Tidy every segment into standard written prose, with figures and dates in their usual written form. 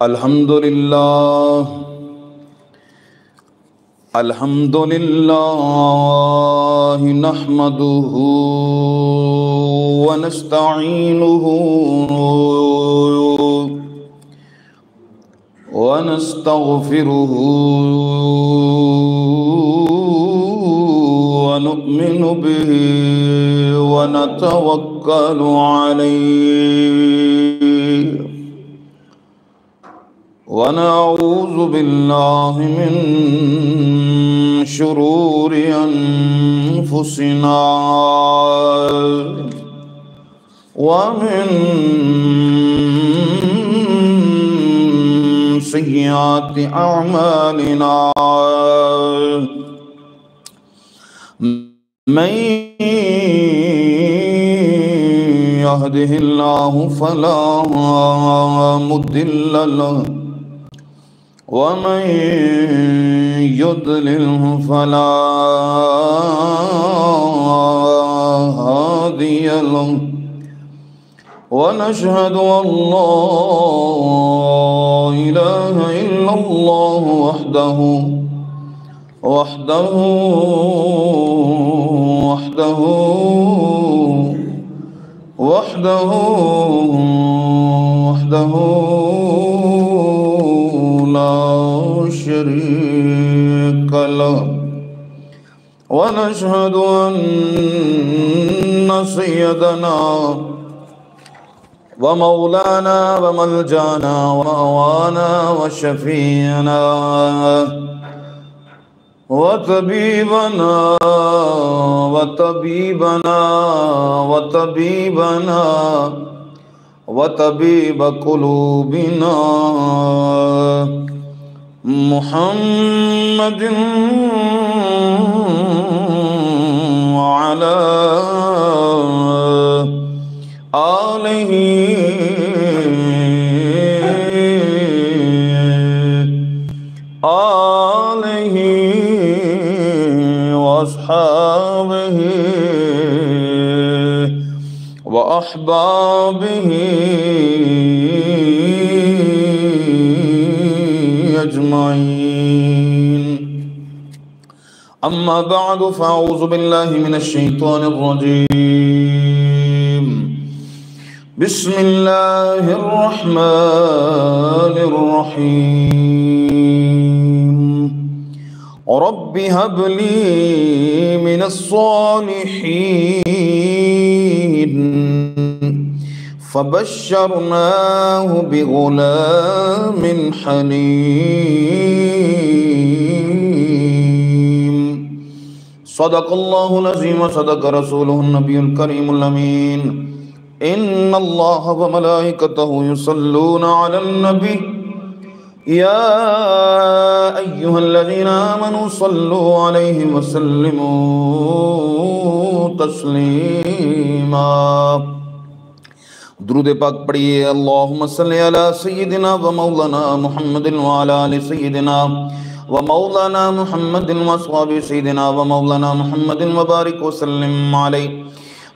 الحمد لله نحمده ونستعينه ونستغفره ونؤمن به ونتوكل عليه ونعوذ بالله من شرور أنفسنا ومن سيئات أعمالنا من يهده الله فلا مضل له ومن يضلله فلا هادي له ونشهد أن لا إله إلا الله وحده لا شريك له ونشهد أن سيدنا ومولانا وملجانا ومأوانا وشفيعنا وطبيب قلوبنا محمد وعلى آله وأصحابه وأحبابه أجمعين أما بعد فأعوذ بالله من الشيطان الرجيم بسم الله الرحمن الرحيم رب هب لي من الصالحين فبشرناه بغلام حليم صدق الله العظيم وصدق رسوله النبي الكريم الأمين إن الله وملائكته يصلون على النبي يا أيها الذين آمنوا صلوا عليه وسلموا تسليما درود پاک پڑھیے اللہم صلی علی سیدنا و مولانا محمد وعلی آل سیدنا و مولانا محمد واصحاب سیدنا و مولانا محمد وبارک وسلم علیہ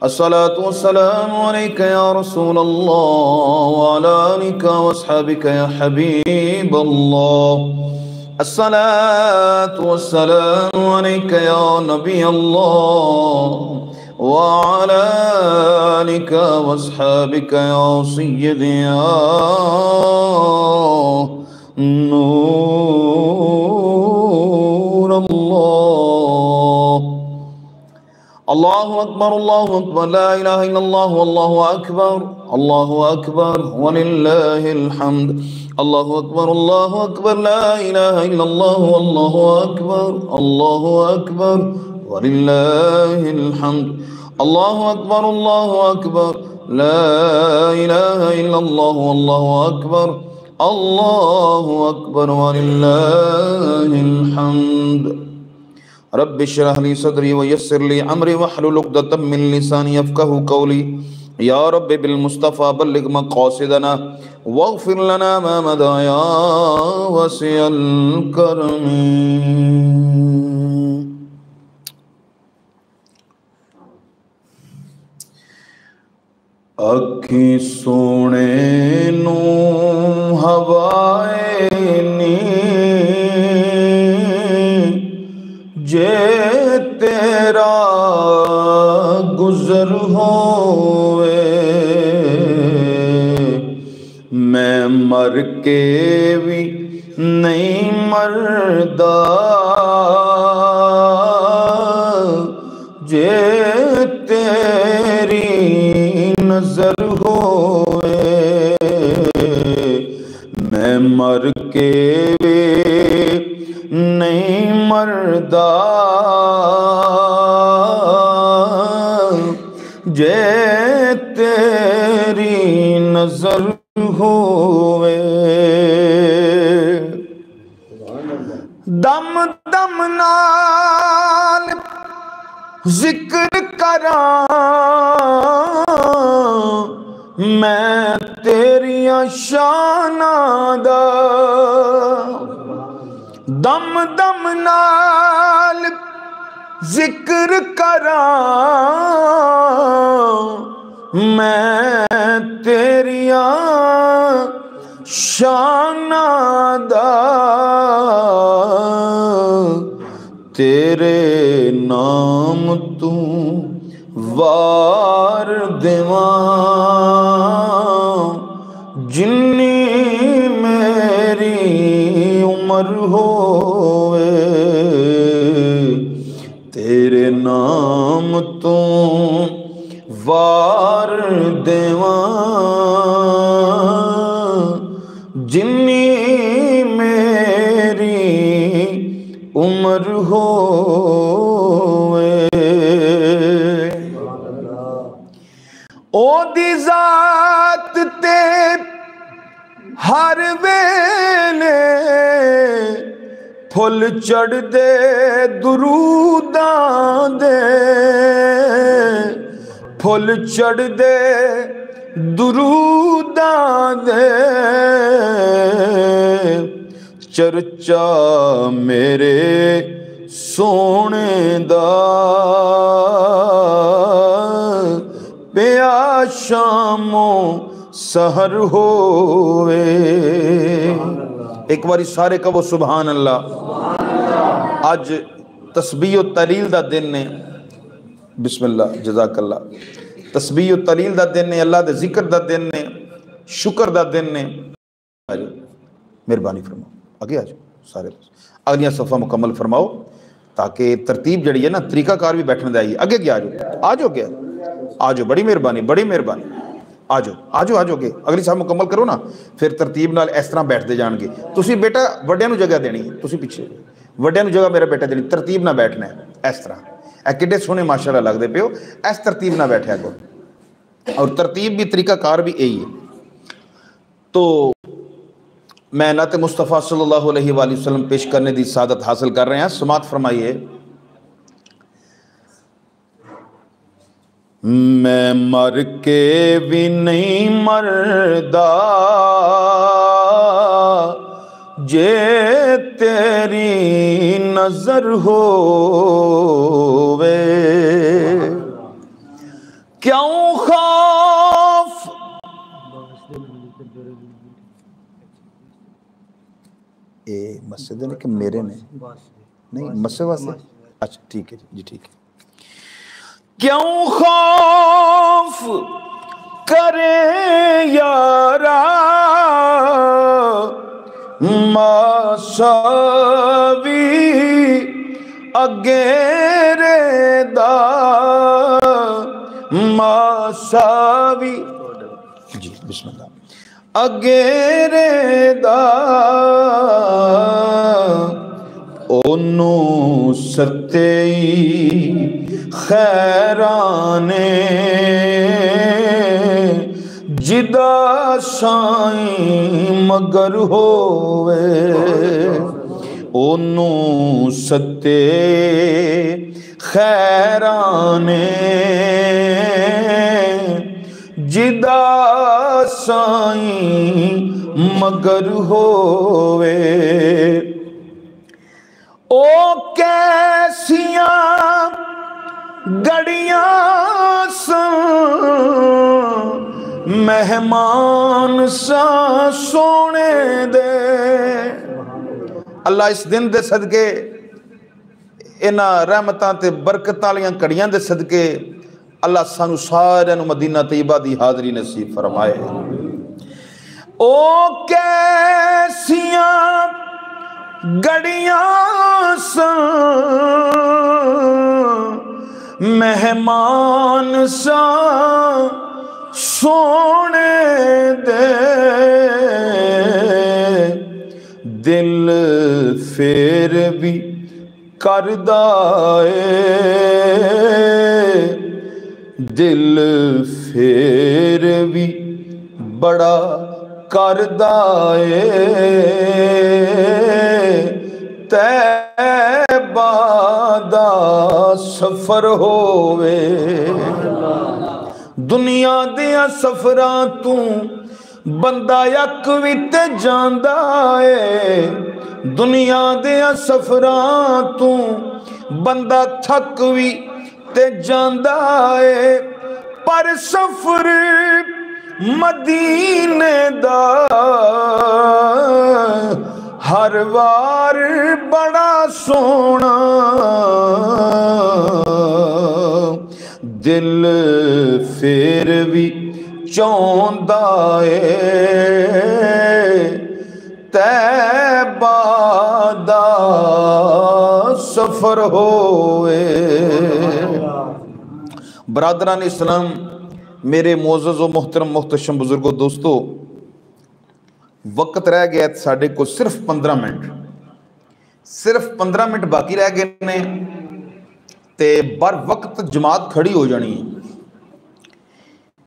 الصلاة والسلام عليك يا رسول الله وعلى آلك واصحابك يا حبيب الله الصلاة والسلام عليك يا نبي الله وعلى آلك واصحابك يا سيدي يا نور الله الله أكبر لا إله إلا الله والله أكبر ولله الحمد الله أكبر لا إله إلا الله والله أكبر ولله الحمد الله أكبر لا إله إلا الله والله أكبر ولله الحمد رب اشرح لي صدري ويسر لي امري واحلل عقدة من لساني يفقهوا قولي يا رب بالمصطفى بلغ مقاصدنا واغفر لنا ما مضى يا واسع الكرم. اکھی سونے نو ہوائے نی جے تیرا گزر ہوئے میں مر کے بھی نہیں مردا جے تیری نظر ہوئے میں مر کے بھی نہیں مردا جے تیری نظر ہوئے دم دم نال ذکر کراں میں تیریاں شاناں دا دم دم نال ذکر کراں میں تیریاں شاناں دا تیرے نام تو وار دیواں جنی میری عمر ہوئے تیرے نام تو وار دیواں جنی میری عمر ہوئے او دی ذات تے ہر ویلے پھل چڑھ دے دروداں دے پھل چڑھ دے دروداں دے چرچا میرے سونے دا پیا شاموں سحر ہوئے ایک باری سارے کہو سبحان اللہ آج تسبیح و تحلیل دا دن نے بسم اللہ جزاک اللہ تسبیح و تحلیل دا دن نے اللہ دے ذکر دا دن نے شکر دا دن نے مہربانی فرماؤ آگے آجو سارے اگلیاں صفحہ مکمل فرماؤ تاکہ ترتیب جڑی ہے نا طریقہ کار بھی بیٹھنے دائیے آگے کیا آجو کیا آجو بڑی مہربانی آجو گے اگلی صاحب مکمل کرو نا پھر ترتیب نال اس طرح بیٹھ دے جان گے تسی بیٹا وڈیاں نو جگہ دینی ہے تسی پیچھے وڈیاں نو جگہ میرا بیٹا دینی ترتیب نہ بیٹھنا ہے اس طرح اے کڈے سونے ماشاءاللہ لگ دے پیو اس ترتیب نہ بیٹھے کو اور ترتیب بھی طریقہ کار بھی یہی ہے تو میں نعت مصطفیٰ صلی اللہ علیہ وآلہ وسلم پیش کرنے دی سعادت حاصل کر رہے ہیں سماعت فرمائیے میں مر کے بھی نہیں مردا جے تیری نظر ہووے کیوں خوف اے مسجد ہے کہ میرے نے نہیں مسجد واسطے اچھا ٹھیک ہے جی ٹھیک ہے کیوں خوف کرے یارا ماساوی اگیرے دا ماساوی جی بسم اللہ اگیرے دا اونو ستئی خیرانے جدا سائیں مگر ہوئے اونو ستے خیرانے جدا سائیں مگر ہوئے او کیسیاں گڑیاں سن مہمان سا سونے دے۔ اللہ اس دن دے صدقے انہاں رحمتاں تے برکتاں والیاں کڑیاں دے صدقے اللہ سانو سارے نو مدینہ طیبہ دی حاضری نصیب فرمائے۔ او کیسیاں گڑیاں سن مہمان سا سونے دے، دل پھر بھی کردہ اے، دل پھر بھی بڑا کردہ اے، طیبہ دا سفر ہووے۔ دنیا دیا سفراں تو بندہ یک وی تے جاندا اے، دنیا دیا سفراں تو بندہ تھک وی تے جاندا اے، پر سفر مدینے دا ہر وار بڑا سونا، دل پھر بھی چوندا اے، طیبہ دا سفر ہوئے۔ برادران اسلام، میرے معزز و محترم محتشم بزرگوں، دوستو، وقت رہ گیا ساڑھے کو صرف 15 منٹ، صرف 15 منٹ باقی رہ گئے نے تے بر وقت جماعت کھڑی ہو جانی ہے۔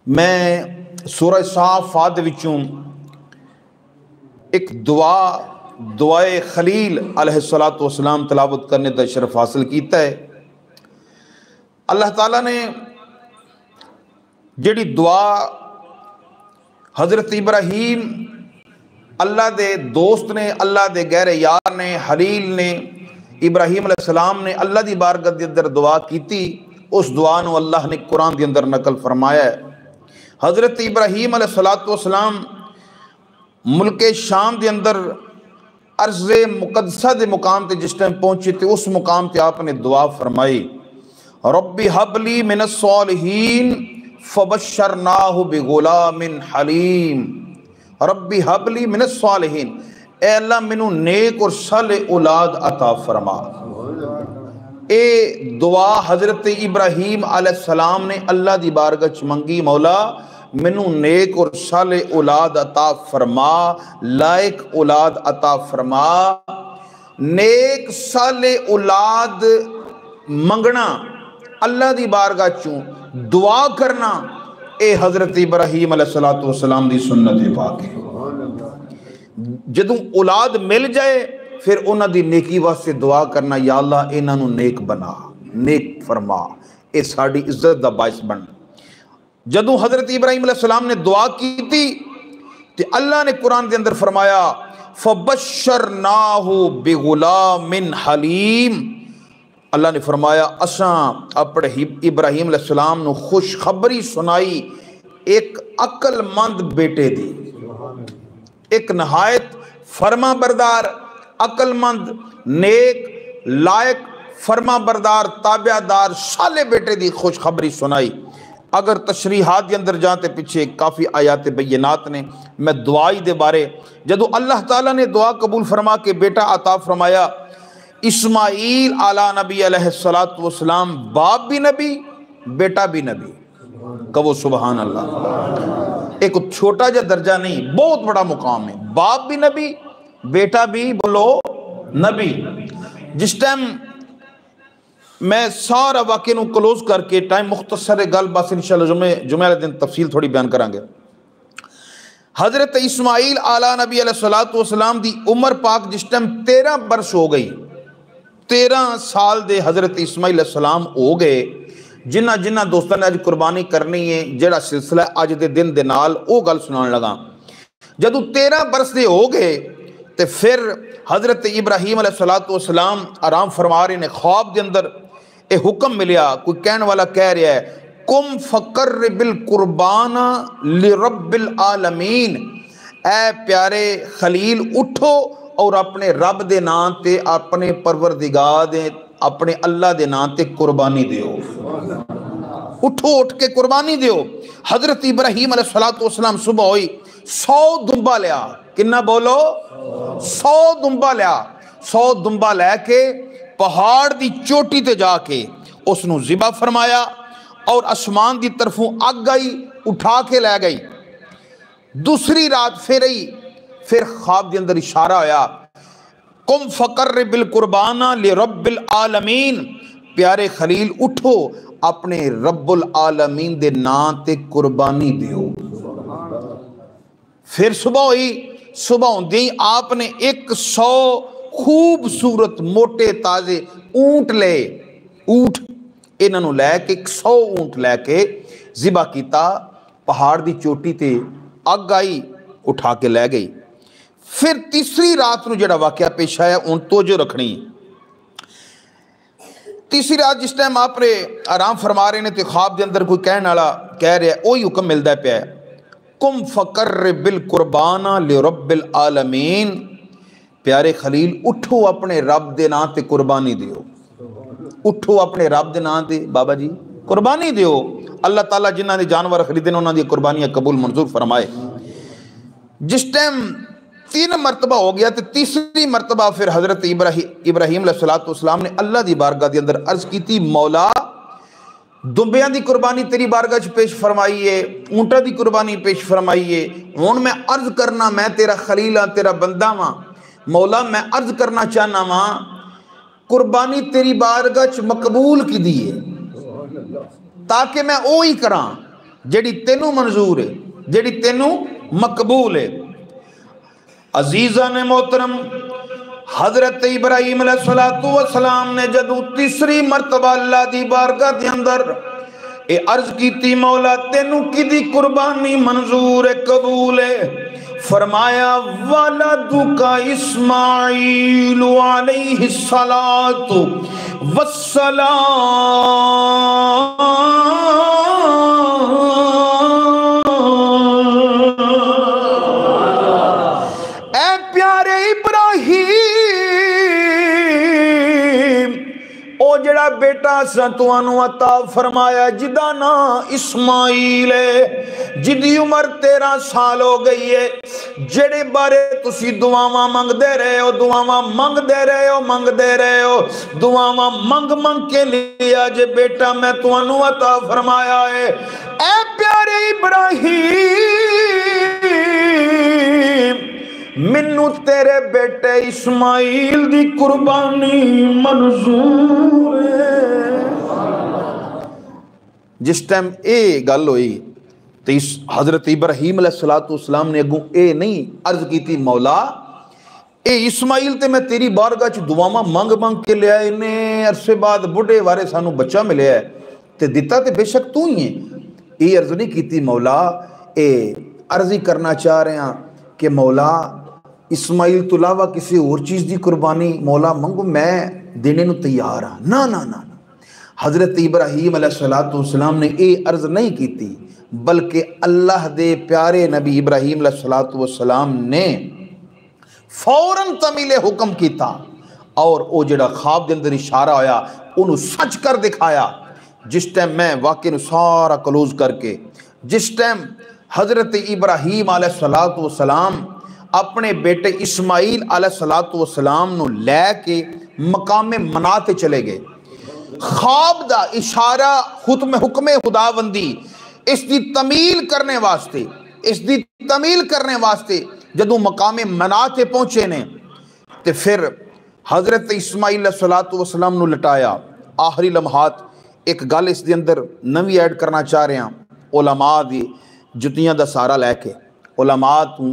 میں سورہ صافات وچوں ایک دعائے خلیل علیہ السلام تلاوت کرنے دا شرف حاصل کیتا ہے۔ اللہ تعالیٰ نے جڑی دعا حضرت ابراہیم اللہ دے دوست نے، اللہ دے غیر یار نے، خلیل نے، ابراہیم علیہ السلام نے اللہ دی بارگاہ دے اندر دعا کیتی، اس دعا نو اللہ نے قرآن دے اندر نقل فرمایا ہے۔ حضرت ابراہیم علیہ السلام ملک شام دے اندر ارض مقدسہ دے مقام تے جس ٹائم پہنچے تھے، اس مقام تے آپ نے دعا فرمائی، ربی حب لی من الصالحین فبشرناہ بغلام حلیم، ربی حب لی من الصالحین، اے اللہ منو نیک اور صالح اولاد عطا فرما۔ اے دعا حضرت ابراہیم علیہ السلام نے اللہ دی بارگاہ چ منگی، مولا منو نیک اور صالح اولاد عطا فرما، لائق اولاد عطا فرما۔ نیک صالح اولاد منگنا، اللہ دی بارگاہ چوں دعا کرنا، اے حضرت ابراہیم علیہ السلام دی سنت پاک ہے۔ جدوں اولاد مل جائے پھر انہاں دی نیکی واسطے دعا کرنا، یا اللہ انہاں نو نیک بنا، نیک فرما، اے ساڑی عزت دا باعث بن۔ جدوں حضرت ابراہیم علیہ السلام نے دعا کی تھی تو اللہ نے قرآن دے اندر فرمایا فبشرناہ بغلام حلیم، اللہ نے فرمایا اساں اپنے ابراہیم علیہ السلام نو خوشخبری سنائی ایک عقل مند بیٹے دی، ایک نہایت فرما بردار، عقل مند، نیک، لائق، فرما بردار، تابع دار، صالح بیٹے دی خوشخبری سنائی۔ اگر تشریحات کے اندر جاتے پیچھے کافی آیات بینات نے، میں دعائی دے بارے جدو اللہ تعالیٰ نے دعا قبول فرما کے بیٹا عطا فرمایا، اسماعیل علیہ نبی علیہ السلام، باپ بھی نبی بیٹا بھی نبی، کہو سبحان اللہ۔ ایک چھوٹا جا درجہ نہیں، بہت بڑا مقام ہے، باپ بھی نبی بیٹا بھی بولو نبی۔ جس ٹائم میں سارا واقعہ نو کلوز کر کے ٹائم مختصر گل بس انشاءاللہ جمعہ والے دن تفصیل تھوڑی بیان کریں گے۔ حضرت اسماعیل علیہ نبی علیہ السلام دی عمر پاک جس ٹائم 13 برس ہو گئی، 13 سال دے حضرت اسماعیل علیہ السلام ہو گئے۔ جنہ دوستان نے آج قربانی کرنی ہے، جڑا سلسلہ آج دے دن دے نال او گل سنان لگا۔ جدو 13 برس دے ہو گئے تے پھر حضرت ابراہیم علیہ السلام آرام فرما رہے نے، خواب دے اندر اے حکم ملیا، کوئی کہنے والا کہہ رہا ہے کم فقرب القربان لرب العالمین، اے پیارے خلیل اٹھو اور اپنے رب دے نام تے اپنے پروردگار دے اپنے اللہ دے نام تے قربانی دیو، اٹھو اٹھ کے قربانی دیو۔ حضرت ابراہیم علیہ السلام صبح ہوئی 100 دمبا لیا، کنا بولو 100 دمبا لیا، 100 دمبا لے کے پہاڑ دی چوٹی تے جا کے اس نو ذبح فرمایا اور آسمان دی طرفوں اگ گئی اٹھا کے لے گئی۔ دوسری رات پھر ہی پھر خواب دے اندر اشارہ ہویا قم فقرب القربان لرب العالمین، پیارے خلیل اٹھو اپنے رب العالمین دے نام تے قربانی دیو۔ پھر صبح ہوئی، صبح ہوندے ہی آپ نے 100 خوبصورت موٹے تازے اونٹ لے، اونٹ انہوں لے کے 100 اونٹ لے کے ذبح کیتا، پہاڑ دی چوٹی تے اگ آئی اٹھا کے لے گئی۔ پھر تیسری رات نو جڑا واقعہ پیش آیا ان توجہ رکھنی، تیسری رات جس ٹائم آپ نے آرام فرما رہے ہیں تو خواب دے اندر کوئی کہنے والا کہہ رہا ہے، وہی حکم ملتا پیا ہے قم فقرب القربان لرب العالمین، پیارے خلیل اٹھو اپنے رب دے نام تے قربانی دیو، اٹھو اپنے رب دے نام تے بابا جی قربانی دیو۔ اللہ تعالیٰ جنہ نے جانور خریدے انہوں نے قربانیاں قبول منظور فرمائے۔ جس ٹائم 3 مرتبہ ہو گیا تو تیسری مرتبہ پھر حضرت ابراہیم علیہ السلام نے اللہ دی بارگاہ دے اندر عرض کی تھی، مولا دمبیاں دی قربانی تیری بارگاہ چ پیش فرمائیے، اونٹا دی قربانی پیش فرمائیے، ہن میں عرض کرنا میں تیرا خلیل ہاں، تیرا بندہ ہاں، مولا میں عرض کرنا چاہنا ہاں قربانی تیری بارگاہ چ مقبول کی دیئے تاکہ میں اوہی کراں جیڑی تینوں منظور ہے، جیڑی تینوں مقبول ہے۔ عزیزان محترم، حضرت ابراہیم علیہ السلام نے جدو تیسری مرتبہ اللہ دی بارگاہ دے اندر اے عرض کیتی، مولا تینوں کی دی قربانی منظور ہے، قبول ہے، فرمایا وَلَدُكَ اسماعیل علیہ السلام جڑا بیٹا سنتوانو عطا فرمایا جدا نا اسماعیل ہے، جدی عمر 13 سال ہو گئی ہے، جڑے بارے تسی دعاواں منگ دے رہے ہو، دعاواں منگ دے رہے ہو، منگ دے رہے ہو، دعاواں منگ کے لیا جے بیٹا میں توانو عطا فرمایا ہے۔ اے پیارے ابراہیم، منو تیرے بیٹے اسماعیل دی قربانی منظور ہے۔ جس ٹائم اے گل ہوئی تو حضرت ابراہیم علیہ السلام نے اگوں اے نہیں عرض کی تھی، مولا اے اسماعیل تے میں تیری بارگاہ چ دعاواں منگ کے لیا، انہیں عرصے بعد بڑھے وارے سانو بچہ ملیا ہے تے دیتا تے بے شک تو ہی ہے۔ اے عرض نہیں کی تھی مولا، اے عرضی کرنا چاہ رہے ہیں کہ مولا اسماعیل تو علاوہ کسی اور چیز دی قربانی مولا منگو، میں دینے نو تیار ہاں۔ نا نا نا، حضرت ابراہیم علیہ السلام نے اے عرض نہیں کی تھی، بلکہ اللہ دے پیارے نبی ابراہیم علیہ السلام نے فوراً تمیل حکم کیتا اور او جڑا خواب دے اندر اشارہ ہویا انہوں سچ کر دکھایا۔ جس ٹائم میں واقعی نو سارا کلوز کر کے جس ٹائم حضرت ابراہیم علیہ السلام اپنے بیٹے اسماعیل علیہ السلام نو لے کے مقام مناتے چلے گئے، خواب دا اشارہ حکم خداوندی اس دی تمیل کرنے واسطے، اس دی تمیل کرنے واسطے جدو مقام مناتے پہنچے نے تے پھر حضرت اسماعیل علیہ السلام نو لٹایا۔ آخری لمحات ایک گل اس دے اندر نوی ایڈ کرنا چاہ رہے ہیں، علماء دی جتیاں دا سارا لے کے، علماء تو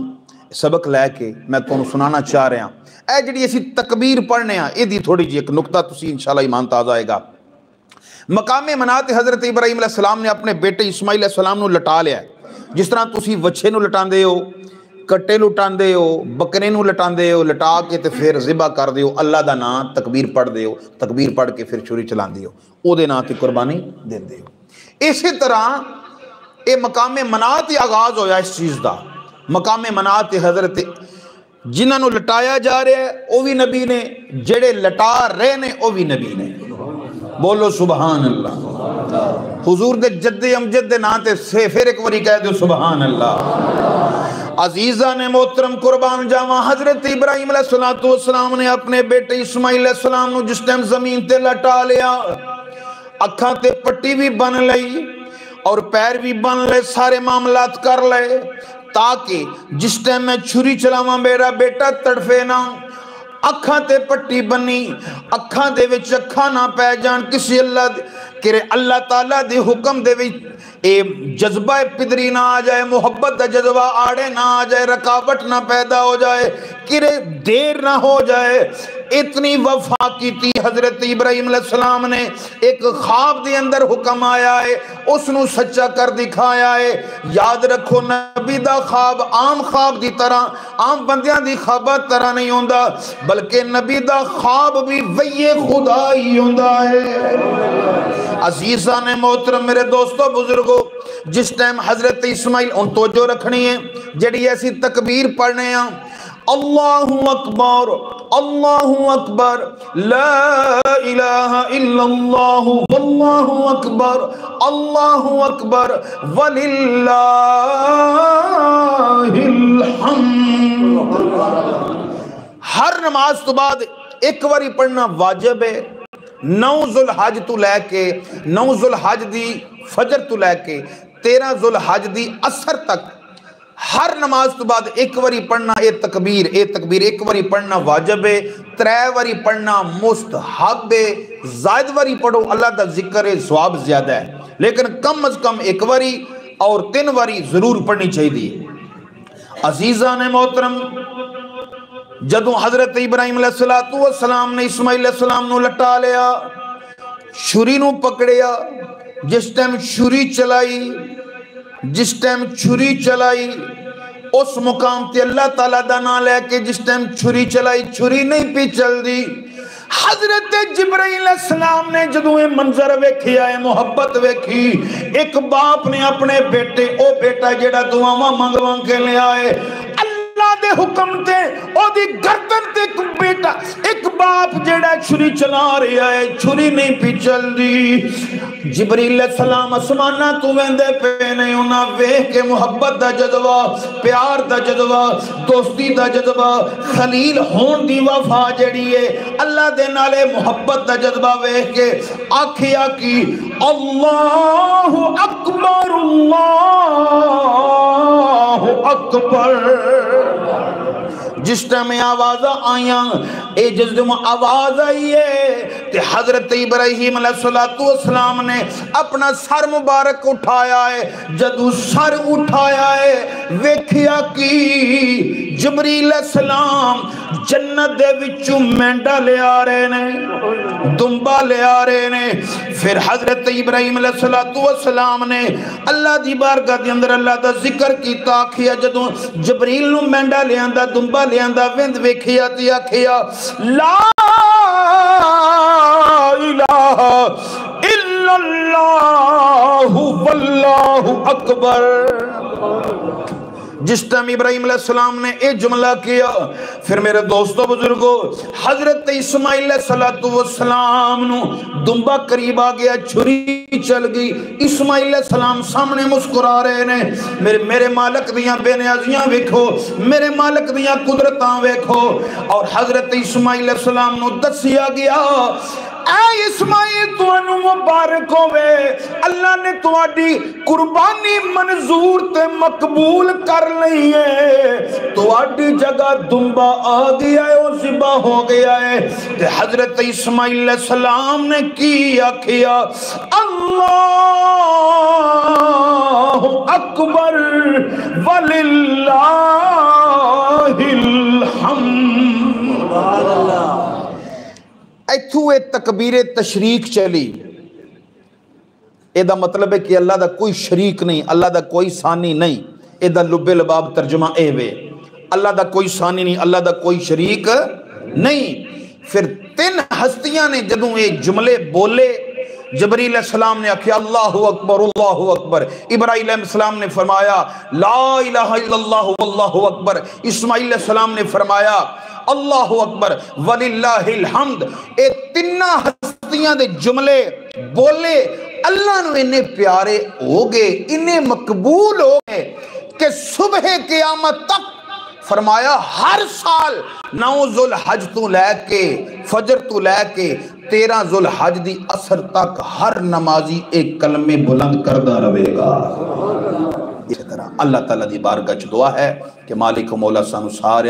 سبق لے کے میں تمہیں سنانا چاہ رہا ہوں۔ اے جڑی اسی تکبیر پڑھنے ہیں یہ دی تھوڑی جی ایک نکتہ تسی انشاءاللہ ایمان تازہ آئے گا۔ مقام منات حضرت ابراہیم علیہ السلام نے اپنے بیٹے اسماعیل علیہ السلام نو لٹا لیا ہے، جس طرح تسی وچھے نو لٹان دے ہو، کٹے لٹان دے ہو، بکرے نو لٹان دے ہو، لٹا کے تے پھر ذبح کر دے ہو، اللہ دا نام تکبیر پڑھ دے ہو، تکبیر پڑھ کے پھر چھری چلان دے ہو، او دے نام تے قربانی دے ہو۔ اسی طرح یہ مقام منات ہی آغاز ہویا اس چیز دا. مقام منات حضرت جنہاں نو لٹایا جا رہا ہے وہ بھی نبی نے، جڑے لٹا رہے نے وہ بھی نبی نے. بولو سبحان اللہ. حضور دے جد امجد دے نا تے پھر ایک واری کہہ دو سبحان اللہ. عزیزہ نے محترم قربان جاواں، حضرت ابراہیم علیہ السلام نے اپنے بیٹے اسماعیل علیہ السلام نو جس ٹائم زمین تے لٹا لیا، اکھاں تے پٹی بھی بن لئی اور پیر بھی بن لے، سارے معاملات کر لے تاکہ جس ٹائم میں چھری چلاواں میرا بیٹا تڑفے نہ. اکھاں تے پٹی بنی، اکھاں دے وچ اکھاں نہ پہ جان، کسی اللہ تعالیٰ دے حکم دے وچ اے جذبہ پدری نہ آ جائے، محبت دا جذبہ آڑے نہ آ جائے، رکاوٹ نہ پیدا ہو جائے، کرے دیر نہ ہو جائے. اتنی وفا کی تھی حضرت ابراہیم علیہ السلام نے. ایک خواب دے اندر حکم آیا ہے، اس نو سچا کر دکھایا ہے. یاد رکھو نبی دا خواب عام خواب دی طرح، عام بندیاں دی خوابہ طرح نہیں ہوندا، بلکہ نبی دا خواب بھی وحی خدا ہی ہوندا ہے. عزیزان محترم میرے دوستو بزرگو، جس ٹائم حضرت اسماعیل ان توجہ رکھنی ہے جڑی ایسی تکبیر پڑھنے ہیں، اللہ اکبر اللہ اکبر لا الہ الا اللہ واللہ اکبر اللہ اکبر وللہ الحمد. ہر نماز تو بعد ایک واری پڑھنا واجب ہے. 9 ذوالحج تو لے کے 9 ذوالحج دی فجر تو لے کے 13 ذوالحج دی عصر تک ہر نماز تو بعد ایک واری پڑھنا اے تکبیر ایک واری پڑھنا واجب ہے. 3 واری پڑھنا مستحب ہے. زائد واری پڑھو اللہ دا ذکر ہے، ثواب زیادہ ہے، لیکن کم از کم ایک واری اور 3 واری ضرور پڑھنی چاہیے. عزیزان محترم، جدوں حضرت ابراہیم علیہ السلام نے اسماعیل علیہ السلام نو لٹا لیا، چھری نو پکڑیا، جس ٹائم چھری چلائی اس مقام تے اللہ تعالیٰ دا نام لے کے جس ٹائم چھری چلائی، چھری نہیں پی چل دی. حضرت جبرائیل علیہ السلام نے جدوں یہ منظر ویکھی آئے، محبت ویکھی، ایک باپ نے اپنے بیٹے، او بیٹا جیڑا دعاواں منگواں کے لے آئے، اللہ دے حکم تے او دی گردن تے ایک باپ جیڑا چھری چلا رہا ہے، چھری نہیں پی چل دی. جبریل علیہ السلام اسمانہ تو ویندے پہ نہیں، انہاں ویکھ کے محبت دا جذبہ، پیار دا جذبہ، دوستی دا جذبہ، خلیل ہون دی وفا جڑی ہے، اللہ دے نالے محبت دا جذبہ ویکھ کے آکھیا کی اللہ اکبر اللہ اکبر. جس ٹائم آواز آئیاں، اے جس دم آواز آئی ہے کہ حضرت ابراہیم علیہ السلام نے اپنا سر مبارک اٹھایا ہے. جدو سر اٹھایا ہے ویکھیا کی جبریل علیہ السلام جنت دے وچوں مینڈا لے آ رہے نے، دنبا لے آ رہے نے. پھر حضرت ابراہیم علیہ السلام نے اللہ دی بارگاہ دے اندر اللہ دا ذکر کیتا. آکھیا جدو جبریل نو مینڈا لے آندا، دنبا لے آندا، ویند ویکھیا تے آکھیا لا الہ الا اللہ واللہ اکبر. جس ٹائم ابراہیم علیہ السلام نے اے جملہ کیا، پھر میرے دوستو بزرگو حضرت اسماعیل علیہ السلام نو دنبا قریب آ گیا، چھری چل گئی. اسماعیل علیہ السلام سامنے مسکرا رہے نے، میرے مالک دیاں بے نیازیاں ویکھو، میرے مالک دیاں قدرتاں ویکھو. اور حضرت اسماعیل علیہ السلام نو دسیا گیا اے اسماعیل تو انو مبارک ہوئے، اللہ نے تواڈی قربانی منظور تے مقبول کر لئی ہے، تواڈی جگہ دنبا آ گیا ہے، وہ ذبح ہو گیا ہے. تے حضرت اسماعیل علیہ السلام نے کی آکھیا اللہ اکبر وللہ الحمد. ایتھو اے تکبیر تشریک چلی، اے دا مطلب ہے کہ اللہ دا کوئی شریک نہیں، اللہ دا کوئی ثانی نہیں. اے دا لب لباب ترجمہ اے وے، اللہ دا کوئی ثانی نہیں، اللہ دا کوئی شریک نہیں. پھر 3 ہستیاں نے جدوں اے جملے بولے جبریل علیہ السلام نے آکھیا اللہ اکبر، ابراہیل علیہ السلام نے فرمایا لا الہ الا اللہ واللہ اکبر، اسماعیل علیہ السلام نے فرمایا اللہ اکبر وللہ الحمد۔ اے تینہ ہستیاں دے جملے بولے اللہ نو انہیں پیارے ہو گئے، انہیں مقبول ہو گئے کہ صبح قیامت تک فرمایا ہر سال 9 ذوالحج تو لے کے فجر تو لے کے 13 ذوالحج دی عصر تک ہر نمازی ایک کلمے بلند کردہ رہے گا۔ اسی طرح اللہ تعالیٰ دی بارگاہ چ دعا ہے کہ مالک و مولا سانو سارے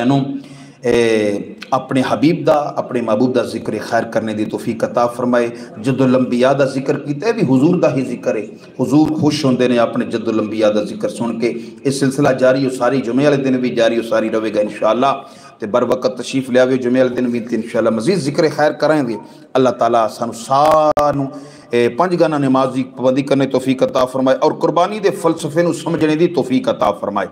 اپنے حبیب دا اپنے محبوب دا ذکر خیر کرنے دی توفیق عطا فرمائے۔ جد الانبیاء دا ذکر کیتا ہے بھی حضور دا ہی ذکر ہے، حضور خوش ہوندے نے اپنے جد الانبیاء دا ذکر سن کے۔ اس سلسلہ جاری ہو ساری جمعے والے دن بھی جاری ہو ساری رہے گا انشاءاللہ، تے بر وقت تشریف لے آوے جمعے والے دن بھی انشاءاللہ مزید ذکر خیر کریں گے۔ اللہ تعالیٰ سانو سانو 5 گانا نماز دی پابندی کرنے توفیق عطا فرمائے اور قربانی دے فلسفے نو سمجھنے دی توفیق عطا فرمائے۔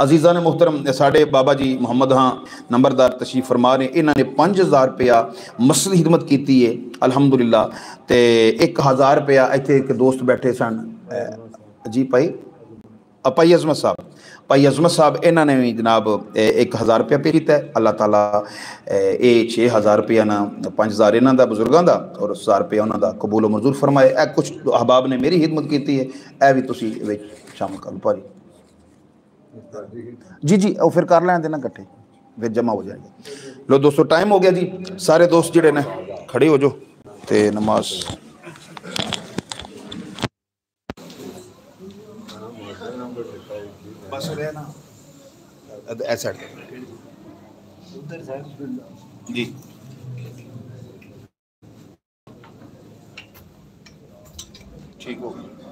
عزیزان محترم ساڑھے بابا جی محمد ہاں نمبردار تشریف فرما رہے ہیں، انہوں نے 5000 روپیہ مسجد خدمت کیتی ہے الحمدللہ، تے 1000 روپیہ ایتھے ایک دوست بیٹھے سن جی پائی عظمت صاحب انہوں نے بھی جناب 1000 روپیہ پے کیتا ہے۔ اللہ تعالیٰ 6000 روپیہ نا 5000 انہوں دا بزرگاں دا اور 1000 روپیہ انہوں دا قبول و منظور فرمائے۔ اے کچھ احباب نے میری خدمت کیتی ہے، اے بھی تسی شامل کر لو پا جی او پھر کر لیں دینا کٹھے پھر جمع ہو جائے گا۔ لو دوستو ٹائم ہو گیا جی، سارے دوست جڑے نے کھڑے ہو جو تے نماز بس رہنا ایسا جی ٹھیک ہو گیا۔